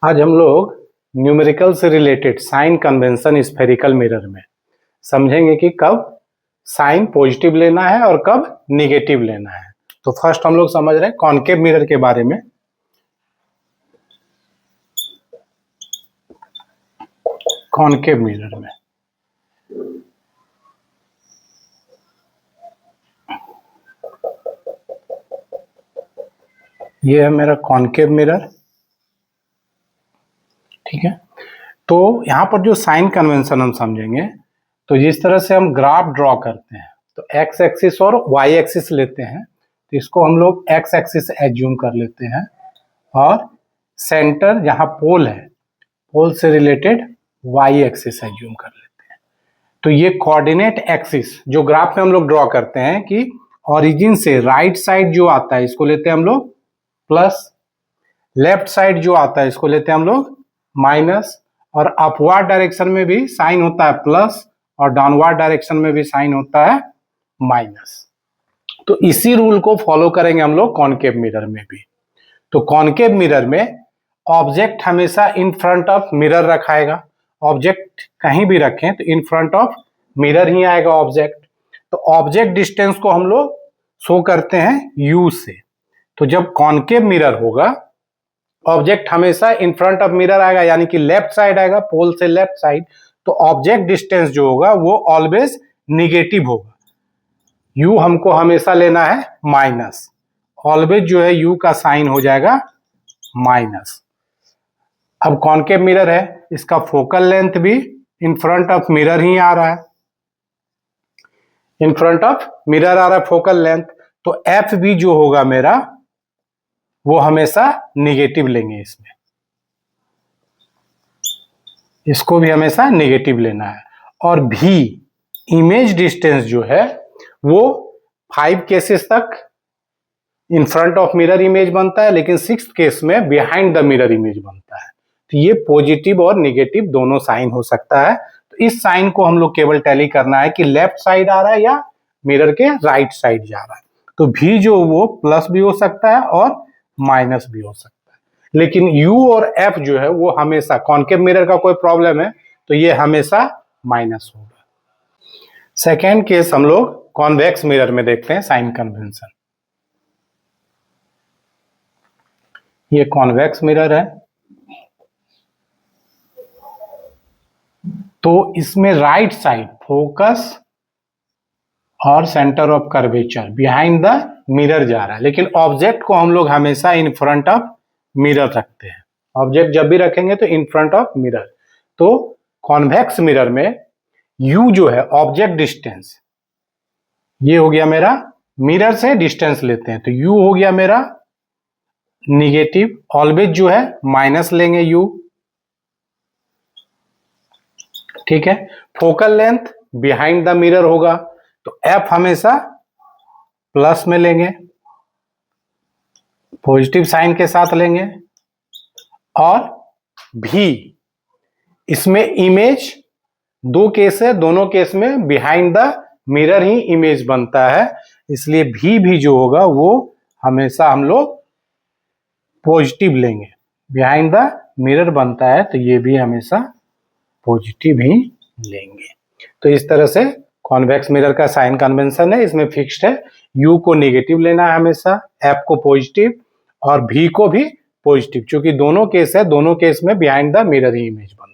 आज हम लोग न्यूमेरिकल से related sign convention spherical mirror में समझेंगे कि कब साइन पॉजिटिव लेना है और कब निगेटिव लेना है। तो फर्स्ट हम लोग समझ रहे हैं कॉनकेव मिरर के बारे में। कॉनकेव मिरर में ये है मेरा कॉनकेव मिरर, ठीक है। तो यहाँ पर जो साइन कन्वेंशन हम समझेंगे, तो जिस तरह से हम ग्राफ ड्रॉ करते हैं तो एक्स एक्सिस और वाई एक्सिस लेते हैं, तो इसको हम लोग एक्स एक्सिस एज्यूम कर लेते हैं और सेंटर जहाँ पोल है, पोल से रिलेटेड वाई एक्सिस एज्यूम कर लेते हैं। तो ये कोऑर्डिनेट एक्सिस जो ग्राफ में हम लोग ड्रॉ करते हैं कि ओरिजिन से राइट साइड जो आता है इसको लेते हैं हम लोग प्लस, लेफ्ट साइड जो आता है इसको लेते हैं हम लोग माइनस, और अपवर्ड डायरेक्शन में भी साइन होता है प्लस और डाउनवर्ड डायरेक्शन में भी साइन होता है माइनस। तो इसी रूल को फॉलो करेंगे हम लोग कॉनकेव मिरर में भी। तो कॉनकेव मिरर में ऑब्जेक्ट हमेशा इन फ्रंट ऑफ मिरर रखाएगा। ऑब्जेक्ट कहीं भी रखें तो इन फ्रंट ऑफ मिरर ही आएगा ऑब्जेक्ट। तो ऑब्जेक्ट डिस्टेंस को हम लोग शो करते हैं यू से। तो जब कॉनकेव मिरर होगा, ऑब्जेक्ट हमेशा इन फ्रंट ऑफ मिरर आएगा, यानी कि लेफ्ट साइड आएगा, पोल से लेफ्ट साइड। तो ऑब्जेक्ट डिस्टेंस जो होगा वो ऑलवेज निगेटिव होगा। यू हमको हमेशा लेना है माइनस, ऑलवेज जो है यू का साइन हो जाएगा माइनस। अब कॉनकेव मिरर है, इसका फोकल लेंथ भी इन फ्रंट ऑफ मिरर ही आ रहा है, इन फ्रंट ऑफ मिरर आ रहा है फोकल लेंथ। तो एफ भी जो होगा मेरा वो हमेशा निगेटिव लेंगे इसमें, इसको भी हमेशा निगेटिव लेना है। और भी इमेज डिस्टेंस जो है वो 5 केसेस तक इन फ्रंट ऑफ मिरर इमेज बनता है, लेकिन 6th केस में बिहाइंड द मिरर इमेज बनता है। तो ये पॉजिटिव और निगेटिव दोनों साइन हो सकता है। तो इस साइन को हम लोग केवल टैली करना है कि लेफ्ट साइड आ रहा है या मिरर के राइट साइड जा रहा है। तो भी जो वो प्लस भी हो सकता है और माइनस भी हो सकता है, लेकिन U और F जो है वो हमेशा, कॉनकेव मिरर का कोई प्रॉब्लम है तो ये हमेशा माइनस होगा। सेकेंड केस हम लोग कॉन्वेक्स मिरर में देखते हैं साइन कन्वेंशन। ये कॉन्वेक्स मिरर है, तो इसमें राइट साइड फोकस और centre of curvature behind the mirror जा रहा है, लेकिन ऑब्जेक्ट को हम लोग हमेशा इन फ्रंट ऑफ मिरर रखते हैं। ऑब्जेक्ट जब भी रखेंगे तो इन फ्रंट ऑफ मिरर। तो कॉन्वेक्स मिरर में यू जो है ऑब्जेक्ट डिस्टेंस, ये हो गया मेरा, मिरर से डिस्टेंस लेते हैं तो यू हो गया मेरा निगेटिव, ऑलवेज जो है माइनस लेंगे यू, ठीक है। Focal length behind the mirror होगा तो एफ हमेशा प्लस में लेंगे, पॉजिटिव साइन के साथ लेंगे। और भी इसमें इमेज 2 केस है, दोनों केस में behind the mirror he image बनता है, इसलिए भी जो होगा वो हमेशा हम लोग पॉजिटिव लेंगे। बिहाइंड द मिरर बनता है तो ये भी हमेशा पॉजिटिव ही लेंगे। तो इस तरह से कॉन्वेक्स मिरर का साइन कन्वेंशन है, इसमें फिक्स्ड है यू को नेगेटिव लेना है हमेशा, एफ को पॉजिटिव और भी को भी पॉजिटिव, क्योंकि दोनों केस है, दोनों केस में behind the mirror he image बनता है।